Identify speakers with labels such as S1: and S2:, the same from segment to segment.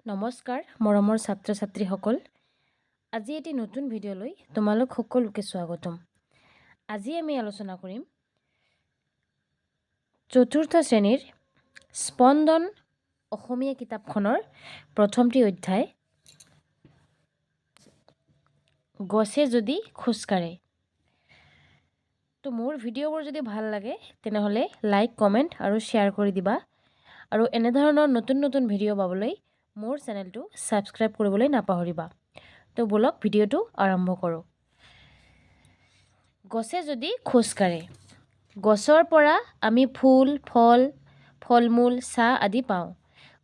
S1: নমস্কাৰ মৰমৰ ছাত্ৰ ছাত্ৰীসকল। আজি এটি নতুন ভিডিঅ'লৈ তোমালোক সকলোকে স্বাগতম। আজি আমি আলোচনা কৰিম চতুৰ্থ শ্ৰেণীৰ স্পন্দন অসমীয়া কিতাপখনৰ প্ৰথমটি অধ্যায় গছে যদি খোজকাঢ়ে। তো মোৰ ভিডিঅ'বোৰ যদি ভাল লাগে তেনেহ'লে লাইক, কমেণ্ট আৰু শ্বেয়াৰ কৰি দিবা আৰু এনেধৰণৰ নতুন নতুন ভিডিঅ' পাবলৈ মোৰ চেনেলটো ছাবস্ক্ৰাইব কৰিবলৈ নাপাহৰিবা। তো বলক ভিডিঅ'টো আৰম্ভ কৰোঁ। গছে যদি খোজকাঢ়ে। গছৰ পৰা আমি ফুল, ফল মূল, চাহ আদি পাওঁ।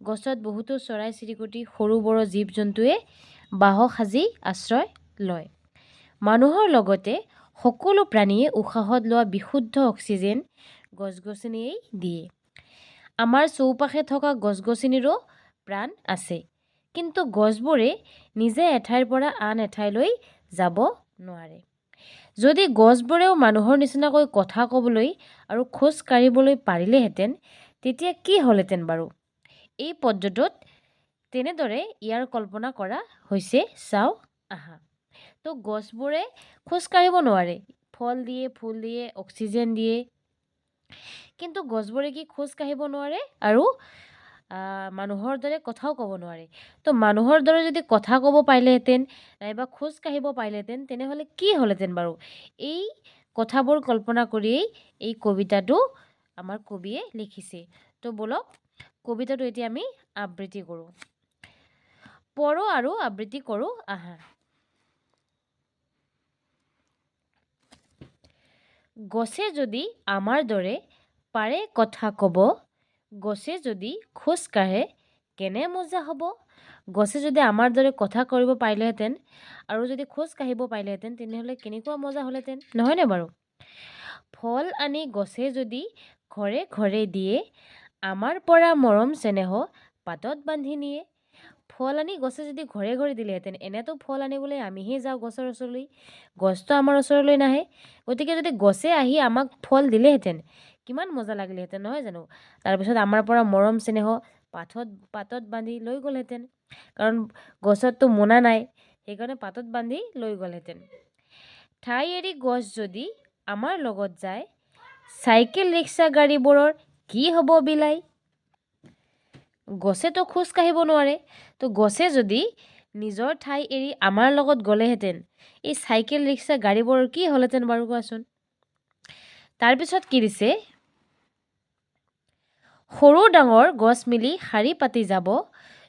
S1: গছত বহুতো চৰাই চিৰিকটি, সৰু বৰ জীৱ জন্তুৱে বাহ সাজি আশ্ৰয় লয়। মানুহৰ লগতে সকলো প্ৰাণীয়ে উশাহত লোৱা বিশুদ্ধ অক্সিজেন গছ গছনিয়েই দিয়ে। আমাৰ চৌপাশে থকা গছ গছনিৰো প্ৰাণ আছে, কিন্তু গছবোৰে নিজে এঠাইৰ পৰা আন এঠাইলৈ যাব নোৱাৰে। যদি গছবোৰেও মানুহৰ নিচিনাকৈ কথা ক'বলৈ আৰু খোজ কাঢ়িবলৈ পাৰিলেহেঁতেন তেতিয়া কি হ'লহেঁতেন বাৰু? এই পদ্যটোত তেনেদৰে ইয়াৰ কল্পনা কৰা হৈছে। চাওঁ আহা। তো গছবোৰে খোজ কাঢ়িব নোৱাৰে, ফল দিয়ে, ফুল দিয়ে, অক্সিজেন দিয়ে, কিন্তু গছবোৰে কি খোজ কাঢ়িব নোৱাৰে আৰু মানুহৰ দৰে কথাও ক'ব নোৱাৰে। তো মানুহৰ দৰে যদি কথা ক'ব পাৰিলেহেঁতেন নাইবা খোজ কাঢ়িব পাৰিলেহেঁতেন তেনেহ'লে কি হ'লহেঁতেন বাৰু? এই কথাবোৰ কল্পনা কৰিয়েই এই কবিতাটো আমাৰ কবিয়ে লিখিছে। তো বলক কবিতাটো এতিয়া আমি আবৃত্তি কৰোঁ। পঢ়ো আৰু আবৃত্তি কৰোঁ আহা। গছে যদি আমাৰ দৰে পাৰে কথা ক'ব, গছে যদি খোজ কাঢ়ে কেনে মজা হ'ব। গছে যদি আমাৰ দৰে কথা কৰিব পাৰিলেহেঁতেন আৰু যদি খোজ কাঢ়িব পাৰিলেহেঁতেন তেনেহ'লে কেনেকুৱা মজা হ'লহেঁতেন, নহয়নে বাৰু? ফল আনি গছে যদি ঘৰে ঘৰে দিয়ে, আমাৰ পৰা মৰম চেনেহ পাতত বান্ধি নিয়ে। ফল আনি গছে যদি ঘৰে ঘৰে দিলেহেঁতেন, এনেতো ফল আনিবলৈ আমিহে যাওঁ গছৰ ওচৰলৈ, গছটো আমাৰ ওচৰলৈ নাহে। গতিকে যদি গছে আহি আমাক ফল দিলেহেঁতেন কিমান মজা লাগিলেহেঁতেন, নহয় জানো? তাৰপিছত আমাৰ পৰা মৰম চেনেহ পাতত বান্ধি লৈ গ'লহেঁতেন, কাৰণ গছততো মোনা নাই, সেইকাৰণে পাতত বান্ধি লৈ গ'লহেঁতেন। ঠাই এৰি গছ যদি আমাৰ লগত যায়, চাইকেল ৰিক্সা গাড়ীবোৰৰ কি হ'ব বিলাই। গছেতো খোজ কাঢ়িব নোৱাৰে, তো গছে যদি নিজৰ ঠাই এৰি আমাৰ লগত গ'লেহেঁতেন এই চাইকেল ৰিক্সা গাড়ীবোৰৰ কি হ'লহেঁতেন বাৰু কোৱাচোন? তাৰপিছত কি দিছে? সৰু ডাঙৰ গছ মিলি শাৰী পাতি যাব,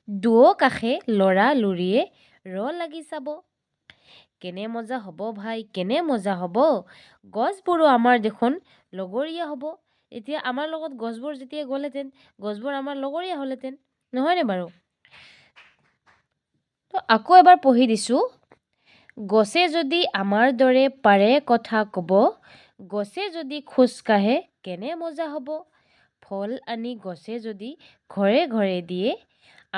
S1: দুয়ো কাষে ল'ৰা লৰিয়ে লাগি চাব। কেনে মজা হ'ব ভাই, কেনে মজা হ'ব, গছবোৰো আমাৰ দেখোন লগৰীয়া হ'ব। এতিয়া আমাৰ লগত গছবোৰ যেতিয়া গ'লহেঁতেন, গছবোৰ আমাৰ লগৰীয়া হ'লহেঁতেন, নহয়নে বাৰু? তো আকৌ এবাৰ পঢ়ি দিছোঁ। গছে যদি আমাৰ দৰে পাৰে কথা ক'ব, গছে যদি খোজ কাঢ়ে কেনে মজা হ'ব। ফল আনি গছে যদি ঘৰে ঘৰে দিয়ে,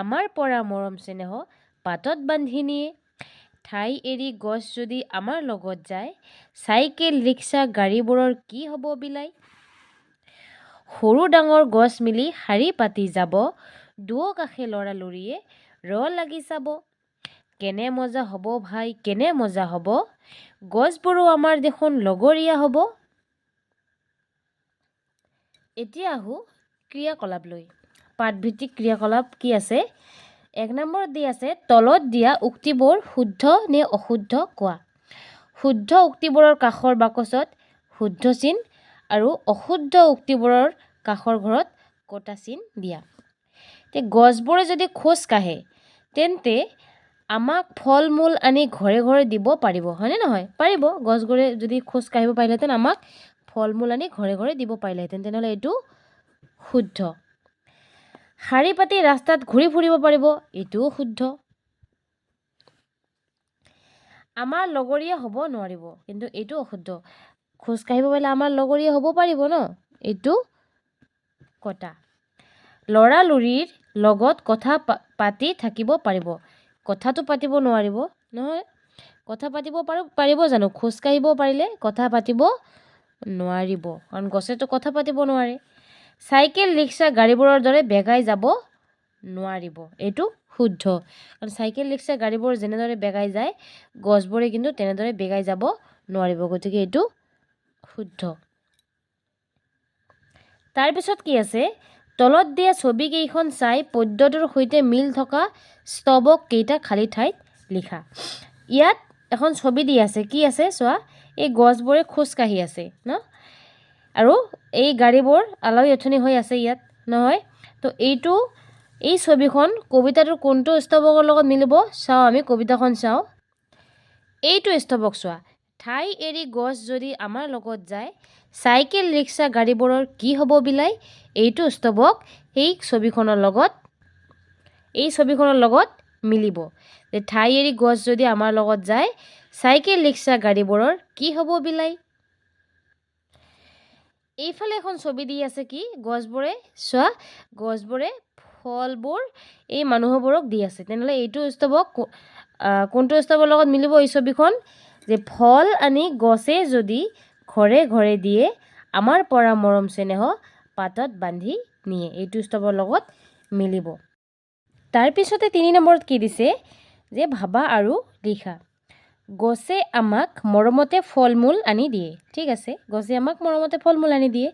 S1: আমাৰ পৰা মৰম চেনেহ পাতত বান্ধি নিয়ে। ঠাই এৰি গছ যদি আমাৰ লগত যায়, চাইকেল ৰিক্সা গাড়ীবোৰৰ কি হ'ব বিলাই। সৰু ডাঙৰ গছ মিলি শাৰী পাতি যাব, দুয়ো কাষে ল'ৰা লৰিয়ে লাগি চাব। কেনে মজা হ'ব ভাই, কেনে মজা হ'ব, গছবোৰো আমাৰ দেখোন লগৰীয়া হ'ব। এতিয়া আহোঁ ক্ৰিয়াকলাপলৈ। পাঠভিত্তিক ক্ৰিয়াকলাপ কি আছে? 1 নম্বৰত দি আছে তলত দিয়া উক্তিবোৰ শুদ্ধ নে অশুদ্ধ কোৱা। শুদ্ধ উক্তিবোৰৰ কাষৰ বাকচত শুদ্ধ চিন আৰু অশুদ্ধ উক্তিবোৰৰ কাষৰ ঘৰত কটা চিন দিয়া। গছবোৰে যদি খোজ কাঢ়ে তেন্তে আমাক ফল মূল আনি ঘৰে ঘৰে দিব পাৰিব, হয়নে নহয়? পাৰিব। গছবোৰে যদি খোজ কাঢ়িব পাৰিলেহেঁতেন আমাক ফল মূল আনি ঘৰে ঘৰে দিব পাৰিলেহেঁতেন, তেনেহ'লে এইটো শুদ্ধ। শাৰী পাতি ৰাস্তাত ঘূৰি ফুৰিব পাৰিব, এইটোও শুদ্ধ। আমাৰ লগৰীয়া হ'ব নোৱাৰিব, কিন্তু এইটো অশুদ্ধ। খোজ কাঢ়িব পাৰিলে আমাৰ লগৰীয়া হ'ব পাৰিব ন, এইটো কটা। ল'ৰা লৰিৰ লগত কথা পাতি থাকিব পাৰিব, কথাটো পাতিব নোৱাৰিব, নহয়? কথা পাতিব পাৰিব জানো? খোজ কাঢ়িব পাৰিলে কথা পাতিব নোৱাৰিব, কাৰণ গছেতো কথা পাতিব নোৱাৰে। চাইকেল ৰিক্সা গাড়ীবোৰৰ দৰে বেগাই যাব নোৱাৰিব। এইটো শুদ্ধ, কাৰণ চাইকেল ৰিক্সা গাড়ীবোৰ যেনেদৰে বেগাই যায় গছবোৰে কিন্তু তেনেদৰে বেগাই যাব নোৱাৰিব, গতিকে এইটো শুদ্ধ। তাৰপিছত কি আছে, তলত দিয়া ছবিকেইখন চাই পদ্যটোৰ সৈতে মিল থকা স্তৱক কেইটা খালী ঠাইত লিখা। ইয়াত এখন ছবি দি আছে, কি আছে চোৱা, এই গছবোৰে খোজকাঢ়ি আছে ন, আৰু এই গাড়ীবোৰ আলাই আথনি হৈ আছে ইয়াত নহয়। তো এই ছবিখন কবিতাটোৰ কোনটো স্তৱকৰ লগত মিলিব চাওঁ, আমি কবিতাখন চাওঁ। এইটো স্তৱক চোৱা, ঠাই এৰি গছ যদি আমাৰ লগত যায় চাইকেল ৰিক্সা গাড়ীবোৰৰ কি হ'ব বিলাই। এইটো স্তৱক এই ছবিখনৰ লগত মিলিব, যে ঠাই এৰি গছ যদি আমাৰ লগত যায় চাইকেল ৰিক্সা গাড়ীবোৰৰ কি হ'ব বিলাই। এইফালে এখন ছবি দি আছে, কি গছবোৰে চোৱা, গছবোৰে ফলবোৰ এই মানুহবোৰক দি আছে। তেনেহ'লে এইটো স্তৱক কোনটো স্তৱৰ লগত মিলিব এই ছবিখন, যে ফল আনি গছে যদি ঘৰে ঘৰে দিয়ে আমাৰ পৰা মৰম চেনেহ পাতত বান্ধি নিয়ে। এইটো স্তৱৰ লগত মিলিব। তাৰপিছতে 3 নম্বৰত কি দিছে, যে ভাবা আৰু লিখা। গছে আমাক মৰমতে ফল মূল আনি দিয়ে। ঠিক আছে, গছে আমাক মৰমতে ফল মূল আনি দিয়ে।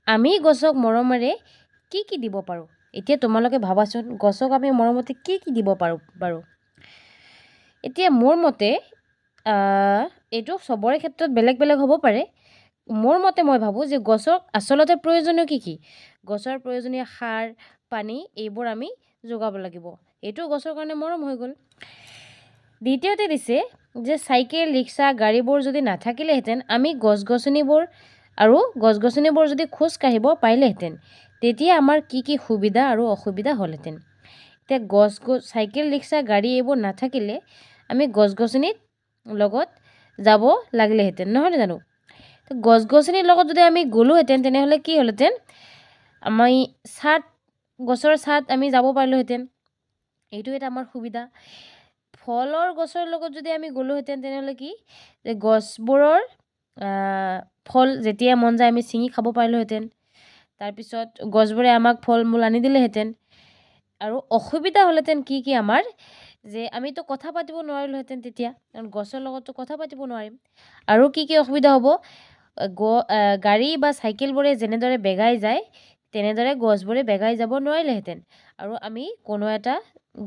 S1: আমি গছক মৰমেৰে কি কি দিব পাৰোঁ? এতিয়া তোমালোকে ভাবাচোন, গছক আমি মৰমতে কি কি দিব পাৰোঁ বাৰু। এতিয়া মোৰ মতে এইটো চবৰে ক্ষেত্ৰত বেলেগ বেলেগ হ'ব পাৰে। মোৰ মতে মই ভাবোঁ যে গছক আচলতে প্ৰয়োজনীয় কি কি, গছৰ প্ৰয়োজনীয় সাৰ পানী এইবোৰ আমি যোগাব লাগিব। এইটো গছৰ কাৰণে মৰম হৈ গ'ল। দ্বিতীয়তে দিছে যে চাইকেল ৰিক্সা গাড়ীবোৰ যদি নাথাকিলেহেঁতেন আমি গছ গছনিবোৰ যদি খোজ কাঢ়িব পাৰিলেহেঁতেন তেতিয়া আমাৰ কি কি সুবিধা আৰু অসুবিধা হ'লহেঁতেন। এতিয়া চাইকেল ৰিক্সা গাড়ী এইবোৰ নাথাকিলে আমি গছ গছনিৰ লগত যাব লাগিলেহেঁতেন, নহয় জানো। গছ গছনিৰ লগত যদি আমি গ'লোহেঁতেন তেনেহ'লে কি হ'লহেঁতেন, আমি গছৰ ছাঁত আমি যাব পাৰিলোহেঁতেন, এইটো এটা আমাৰ সুবিধা। ফলৰ গছৰ লগত যদি আমি গ'লোহেঁতেন তেনেহ'লে কি, যে গছবোৰৰ ফল যেতিয়া মন যায় আমি ছিঙি খাব পাৰিলোহেঁতেন। তাৰপিছত গছবোৰে আমাক ফল মূল আনি দিলেহেঁতেন। আৰু অসুবিধা হ'লহেঁতেন কি কি আমাৰ, যে আমিতো কথা পাতিব নোৱাৰিলোহেঁতেন তেতিয়া, কাৰণ গছৰ লগততো কথা পাতিব নোৱাৰিম। আৰু কি কি অসুবিধা হ'ব, গাড়ী বা চাইকেলবোৰে যেনেদৰে বেগাই যায় তেনেদৰে গছবোৰে বেগাই যাব নোৱাৰিলেহেঁতেন। আৰু আমি কোনো এটা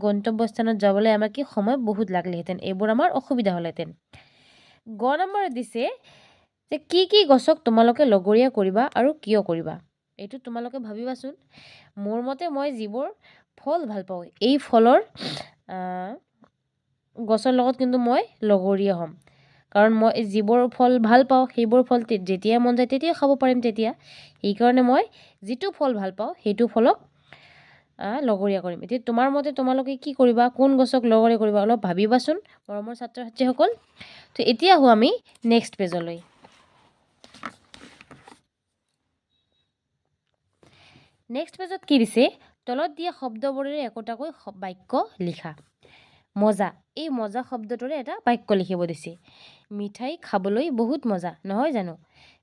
S1: গন্তব্যস্থানত যাবলৈ আমাৰ কি সময় বহুত লাগিলেহেঁতেন, এইবোৰ আমাৰ অসুবিধা হ'লহেঁতেন। নম্বৰ দিছে যে কি কি গছক তোমালোকে লগৰীয়া কৰিবা আৰু কিয় কৰিবা। এইটো তোমালোকে ভাবিবাচোন। মোৰ মতে মই যিবোৰ ফল ভাল পাওঁ এই ফলৰ গছৰ লগত কিন্তু মই লগৰীয়া হ'ম, কাৰণ মই যিবোৰ ফল ভাল পাওঁ সেইবোৰ ফল যেতিয়া মন যায় তেতিয়াই খাব পাৰিম। তেতিয়া সেইকাৰণে মই যিটো ফল ভাল পাওঁ সেইটো ফলক লগৰীয়া কৰিম। এতিয়া তোমাৰ মতে তোমালোকে কি কৰিবা, কোন গছক লগৰীয়া কৰিবা, অলপ ভাবিবাচোন মৰমৰ ছাত্ৰ ছাত্ৰীসকল। তো এতিয়া আহোঁ আমি নেক্সট পেজলৈ। নেক্সট পেজত কি দিছে, তলত দিয়া শব্দবোৰেৰে একোটাকৈ বাক্য লিখা। মজা, এই মজা শব্দটোৰে এটা বাক্য লিখিব দিছে। মিঠাই খাবলৈ বহুত মজা, নহয় জানো।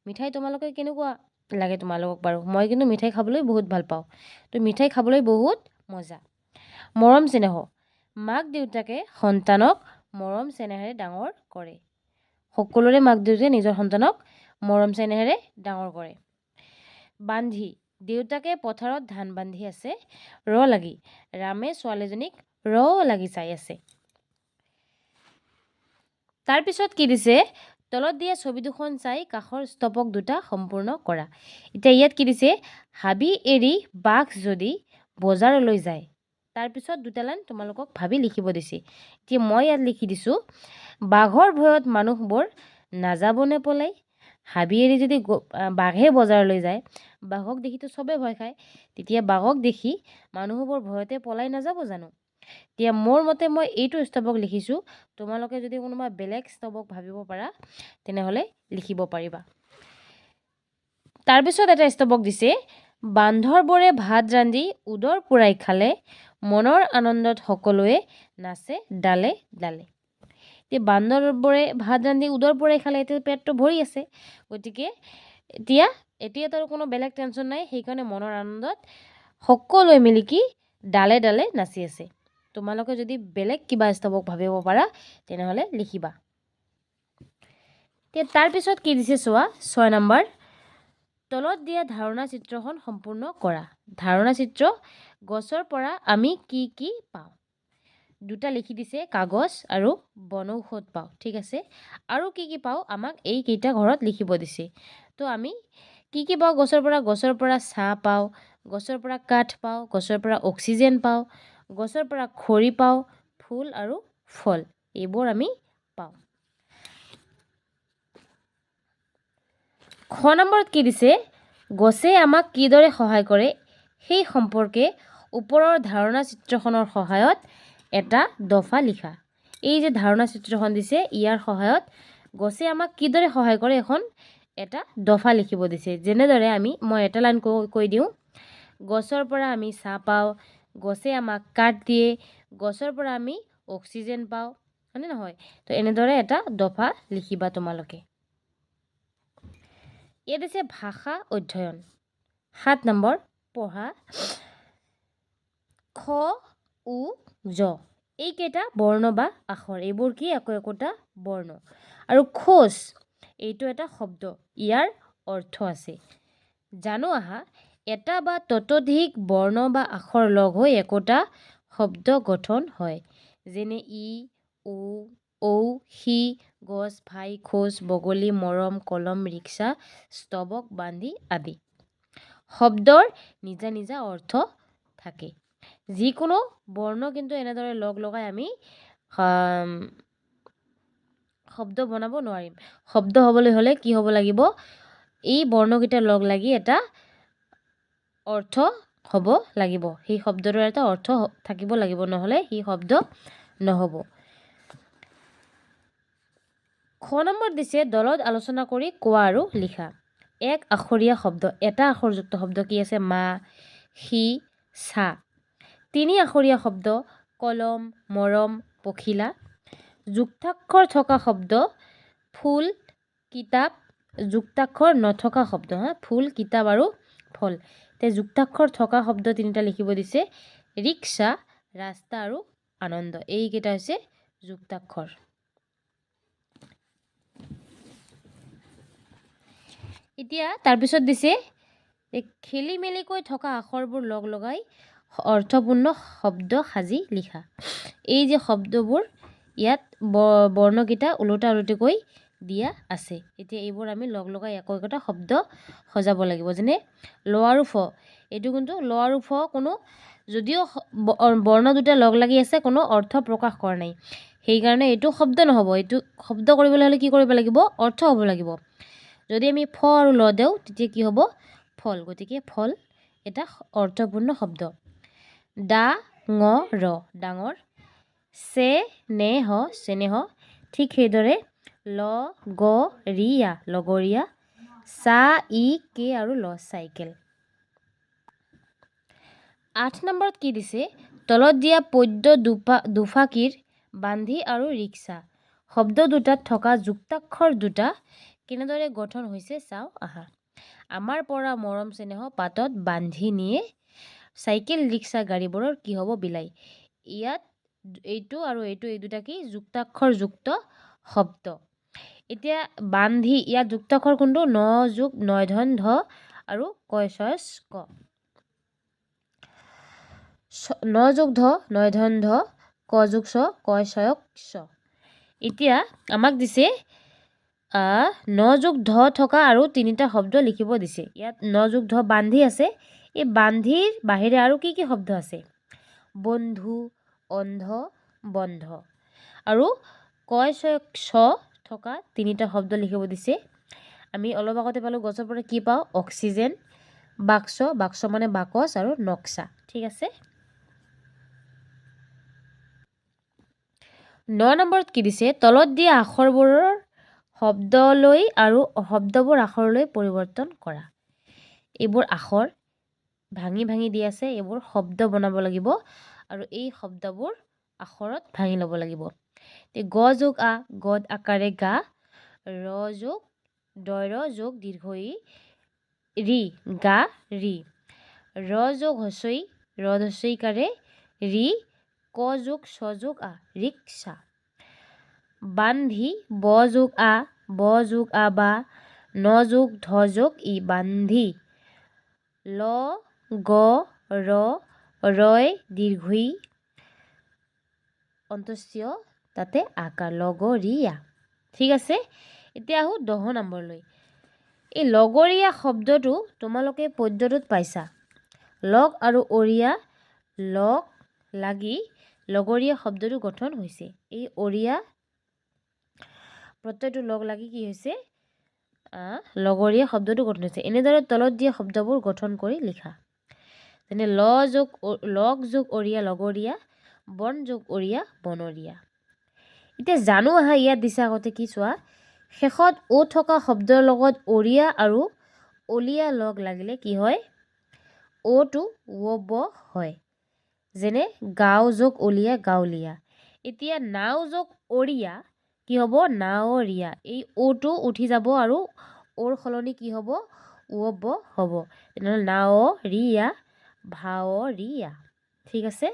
S1: মিঠাই তোমালোকে কেনেকুৱা লাগে তোমালোকক বাৰু, মই কিন্তু মিঠাই খাবলৈ বহুত ভাল পাওঁ। তো মিঠাই খাবলৈ বহুত মজা। মৰম চেনেহ, মাক দেউতাকে সন্তানক মৰম চেনেহেৰে ডাঙৰ কৰে। সকলোৰে মাক দেউতাকে নিজৰ সন্তানক মৰম চেনেহেৰে ডাঙৰ কৰে। বান্ধি, দেউতাকে পথাৰত ধান বান্ধি আছে লাগি, ৰামে ছোৱালীজনীক লাগি চাই আছে। তাৰপিছত কি দিছে, তলত দিয়া ছবি দুখন চাই কাষৰ স্তৱক দুটা সম্পূৰ্ণ কৰা। এতিয়া ইয়াত কি দিছে, হাবি এৰি বাঘ যদি বজাৰলৈ যায়। তাৰপিছত দুটা লাইন তোমালোকক ভাবি লিখিব দিছে। এতিয়া মই ইয়াত লিখি দিছোঁ, বাঘৰ ভয়ত মানুহবোৰ নাযাবনে পলাই। হাবি এৰি যদি বাঘে বজাৰলৈ যায়, বাঘক দেখিতো চবেই ভয় খায়, তেতিয়া বাঘক দেখি মানুহবোৰ ভয়তে পলাই নাযাব জানো। এতিয়া মোৰ মতে মই এইটো স্তৱক লিখিছোঁ। তোমালোকে যদি কোনোবা বেলেগ স্তৱক ভাবিব পাৰা তেনেহ'লে লিখিব পাৰিবা। তাৰপিছত এটা স্তৱক দিছে, বান্দৰবোৰে ভাত ৰান্ধি উদৰ পূৰাই খালে, মনৰ আনন্দত সকলোৱে নাচে ডালে ডালে। এতিয়া বান্দৰবোৰে ভাত ৰান্ধি উদৰ পূৰাই খালে, এতিয়া পেটটো ভৰি আছে, গতিকে এতিয়া তাৰ কোনো বেলেগ টেনশ্যন নাই, সেইকাৰণে মনৰ আনন্দত সকলোৱে মিলি কি ডালে ডালে নাচি আছে। তোমালোকে যদি বেলেগ কিবা স্তৱক ভাবিব পাৰা তেনেহ'লে লিখিবা। তাৰপিছত কি দিছে চোৱা 6 নম্বৰ, তলত দিয়া ধাৰণা চিত্ৰখন সম্পূৰ্ণ কৰা। ধাৰণা চিত্ৰ, গছৰ পৰা আমি কি কি পাওঁ? দুটা লিখি দিছে, কাগজ আৰু বনৌষধ পাওঁ। ঠিক আছে, আৰু কি কি পাওঁ আমাক এইকেইটা ঘৰত লিখিব দিছে। তো আমি কি কি পাওঁ গছৰ পৰা? গছৰ পৰা ছাঁ পাওঁ, গছৰ পৰা কাঠ পাওঁ, গছৰ পৰা অক্সিজেন পাওঁ, গছৰ পৰা খৰি পাওঁ, ফুল আৰু ফল, এইবোৰ আমি পাওঁ। খ নম্বৰত কি দিছে? গছে আমাক কিদৰে সহায় কৰে সেই সম্পৰ্কে ওপৰৰ ধাৰণা চিত্ৰখনৰ সহায়ত এটা দফা লিখা। এই যে ধাৰণা চিত্ৰখন দিছে ইয়াৰ সহায়ত গছে আমাক কিদৰে সহায় কৰে এখন এটা দফা লিখিব দিছে। যেনেদৰে মই এটা লাইন কৈ দিওঁ, গছৰ পৰা আমি ছাঁ পাওঁ, গছে আমাক কাঠ দিয়ে, গছৰ পৰা আমি অক্সিজেন পাওঁ, হয়নে নহয়? তো এনেদৰে এটা দফা লিখিবা তোমালোকে। ইয়াত আছে ভাষা অধ্যয়ন। 7 নম্বৰ, পঢ়া। খ, উ, জ এইকেইটা বৰ্ণ বা আখৰ, এইবোৰ কি একোটা বৰ্ণ। আৰু খোজ এইটো এটা শব্দ, ইয়াৰ অৰ্থ আছে। জানো আহা, এটা বা ততোধিক বৰ্ণ বা আখৰ লগ হৈ একোটা শব্দ গঠন হয়। যেনে ই, ও, ঔ, সি, গছ, ভাই, খোজ, বগলী, মৰম, কলম, ৰিক্সা, স্তৱক, বান্ধি আদি। শব্দৰ নিজা নিজা অৰ্থ থাকে। যিকোনো বৰ্ণ কিন্তু এনেদৰে লগ লগাই আমি শব্দ বনাব নোৱাৰিম। শব্দ হ'বলৈ হ'লে কি হ'ব লাগিব? এই বৰ্ণকেইটা লগ লাগি এটা অৰ্থ হ'ব লাগিব। সেই শব্দটোৰ এটা অৰ্থ থাকিব লাগিব, নহ'লে সেই শব্দ নহ'ব। খ নম্বৰ দিছে দলত আলোচনা কৰি কোৱা আৰু লিখা। এক আখৰীয়া শব্দ, এটা আখৰযুক্ত শব্দ কি আছে? মা, সি, ছা। 3 আখৰীয়া শব্দ, কলম, মৰম, পখিলা। যুক্তাক্ষৰ থকা শব্দ, ফুল, কিতাপ। যুক্তাক্ষৰ নথকা শব্দ, ফুল, কিতাপ আৰু ফল। যুক্তাক্ষৰ থকা শব্দ 3টা লিখিব দিছে, ৰিক্সা, ৰাস্তা আৰু আনন্দ। এইকেইটা হৈছে যুক্তাক্ষৰ। এতিয়া তাৰপিছত দিছে খেলি মেলিকৈ থকা আখৰবোৰ লগ লগাই অৰ্থপূৰ্ণ শব্দ সাজি লিখা। এই যে শব্দবোৰ ইয়াত বৰ্ণকেইটা ওলোটা ওলোটিকৈ দিয়া আছে। এতিয়া এইবোৰ আমি লগ লগাই একোটা শব্দ সজাব লাগিব। যেনে ল আৰু ফ, এইটো কিন্তু ল আৰু ফ কোনো যদিও বৰ্ণ দুটা লগ লাগি আছে, কোনো অৰ্থ প্ৰকাশ কৰা নাই, সেইকাৰণে এইটো শব্দ নহ'ব। এইটো শব্দ কৰিবলৈ হ'লে কি কৰিব লাগিব? অৰ্থ হ'ব লাগিব। যদি আমি ফ আৰু ল দিওঁ তেতিয়া কি হ'ব? ফল। গতিকে ফল এটা অৰ্থপূৰ্ণ শব্দ। ডা, ঙ, ৰ ডাঙৰ। চে, নে, হ চেনেহ। ঠিক সেইদৰে ল, গ, ৰিয়া লগৰীয়া। চা, ই, কে আৰু ল চাইকেল। 8 নম্বৰত কি দিছে? তলত দিয়া পদ্য দুফাকীৰ বান্ধি আৰু ৰিক্সা শব্দ দুটাত থকা যুক্তাক্ষৰ দুটা কেনেদৰে গঠন হৈছে চাওঁ আহা। আমাৰ পৰা মৰম চেনেহ পাতত বান্ধি নিয়ে, চাইকেল ৰিক্সা গাড়ীবোৰৰ কি হ'ব? বিলাই। ইয়াত এইটো আৰু এইটো, এই দুটা কি? যুক্তাক্ষৰ যুক্ত শব্দ। এতিয়া বান্ধি, ইয়াত যুক্তাক্ষৰ কোনটো? ন যোগ নয়ধন ধ আৰু কয় ছয়চ ক। ন যোগ ধ, নয়ধন ধ, ক যোগ ছ, কয় ছয়ক ছ। এতিয়া আমাক দিছে ন যোগ ধ থকা আৰু 3টা শব্দ লিখিব দিছে। ইয়াত ন যোগ ধ বান্ধি আছে। এই বান্ধিৰ বাহিৰে আৰু কি কি শব্দ আছে? বন্ধু, অন্ধ, বন্ধ। আৰু কয় ছয়ক ছ থকা 3টা শব্দ লিখিব দিছে। আমি অলপ আগতে পালোঁ গছৰ পৰা কি পাওঁ? অক্সিজেন, বাক্স, বাক্স মানে বাকচ আৰু নক্সা। ঠিক আছে। 9 নম্বৰত কি দিছে? তলত দিয়া আখৰবোৰৰ শব্দলৈ আৰু শব্দবোৰ আখৰলৈ পৰিৱৰ্তন কৰা। এইবোৰ আখৰ ভাঙি ভাঙি দি আছে, এইবোৰ শব্দ বনাব লাগিব আৰু এই শব্দবোৰ আখৰত ভাঙি ল'ব লাগিব। গ যোগ আ, গদ আকাৰে গা। ৰ যোগ দৈৰ যোগ দীৰ্ঘ ই, ৰি, গা ৰি। ৰ যোগ হস্ৰ ই, ৰদস্বইকাৰে ৰি ক যোগ ছ যোগ আ ৰিক্সা। বান্ধি ব যোগ আ বা ন যোগ ধ যোগ ই বান্ধি। ল গ ৰ ৰয় দীৰ্ঘই অন্তস্তীয় তাতে আকাৰ লগৰীয়া। ঠিক আছে, এতিয়া আহোঁ 10 নম্বৰলৈ। এই লগৰীয়া শব্দটো তোমালোকে পদ্যটোত পাইছা। লগ আৰু অৰিয়া লগ লাগি লগৰীয়া শব্দটো গঠন হৈছে। এই অৰিয়া প্ৰত্যয়টো লগ লাগি কি হৈছে, লগৰীয়া শব্দটো গঠন হৈছে। এনেদৰে তলত দিয়া শব্দবোৰ গঠন কৰি লিখা। যেনে লগ যোগ অৰিয়া লগৰীয়া, বন যোগ অৰিয়া বনৰীয়া। এতিয়া জানো আহা ইয়াত দিছে আগতে কি চোৱা, শেষত অ থকা শব্দৰ লগত অৰিয়া আৰু অলিয়া লগ লাগিলে কি হয়, অটো ৱ ব হয়। যেনে গাঁও যোগ অলিয়া গাঁৱলীয়া। এতিয়া নাও যোগ অৰিয়া কি হ'ব, নাৱৰীয়া। এই অটো উঠি যাব আৰু অৰ সলনি কি হ'ব, ৱ ব হ'ব। তেনেহ'লে নাৱৰীয়া ভাৱৰীয়া। ঠিক আছে।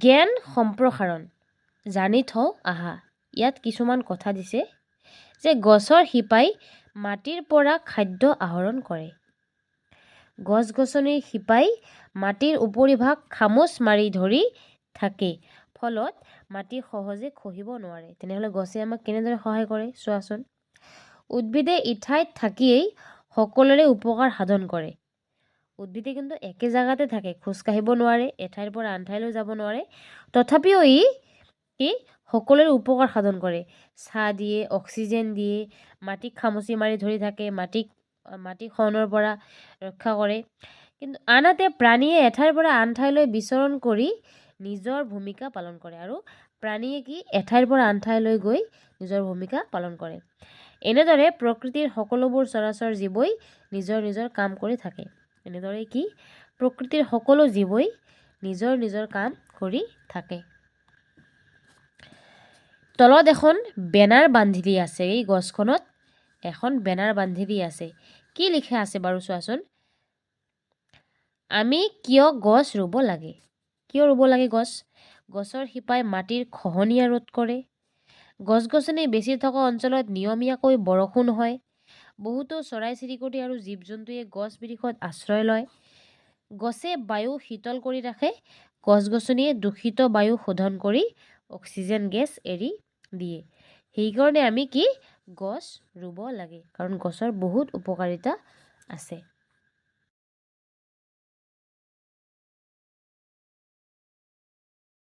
S1: জ্ঞান সম্প্ৰসাৰণ জানি থওঁ আহা। ইয়াত কিছুমান কথা দিছে যে গছৰ শিপাই মাটিৰ পৰা খাদ্য আহৰণ কৰে। গছ গছনিৰ শিপাই মাটিৰ উপৰিভাগ খামুচ মাৰি ধৰি থাকে, ফলত মাটি সহজে খহিব নোৱাৰে। তেনেহ'লে গছে আমাক কেনেদৰে সহায় কৰে চোৱাচোন। উদ্ভিদে ইঠাইত থাকিয়েই সকলোৰে উপকাৰ সাধন কৰে। উদ্ভিদে কিন্তু একে জেগাতে থাকে, খোজকাঢ়িব নোৱাৰে, এঠাইৰ পৰা আন ঠাইলৈ যাব নোৱাৰে, তথাপিও ই সকলোৰে উপকাৰ সাধন কৰে। ছাঁ দিয়ে, অক্সিজেন দিয়ে, মাটিক খামুচি মাৰি ধৰি থাকে, মাটি খহনৰ পৰা ৰক্ষা কৰে। কিন্তু আনহাতে প্ৰাণীয়ে এঠাইৰ পৰা আন ঠাইলৈ বিচৰণ কৰি নিজৰ ভূমিকা পালন কৰে। আৰু প্ৰাণীয়ে কি এঠাইৰ পৰা আন ঠাইলৈ গৈ নিজৰ ভূমিকা পালন কৰে। এনেদৰে প্ৰকৃতিৰ সকলোবোৰ চৰাচৰ জীৱই নিজৰ নিজৰ কাম কৰি থাকে। এনেদৰে কি প্ৰকৃতিৰ সকলো জীৱই নিজৰ নিজৰ কাম কৰি থাকে। তলত এখন বেনাৰ বান্ধি দি আছে। এই গছখনত এখন বেনাৰ বান্ধি দি আছে। কি লিখা আছে বাৰু চোৱাচোন। আমি কিয় গছ ৰুব লাগে? কিয় ৰুব লাগে গছ? গছৰ শিপাই মাটিৰ খহনীয়া ৰোধ কৰে। গছ গছনি বেছি থকা অঞ্চলত নিয়মীয়াকৈ বৰষুণ হয়। বহুতো চৰাই চিৰিকটি আৰু জীৱ জন্তুৱে গছ বিৰিখত আশ্ৰয় লয়। গছে বায়ু শীতল কৰি ৰাখে। গছ গছনিয়ে দূষিত বায়ু শোধন কৰি অক্সিজেন গেছ এৰি দিয়ে। সেইকাৰণে আমি কি গছ ৰুব লাগে, কাৰণ গছৰ বহুত উপকাৰিতা আছে।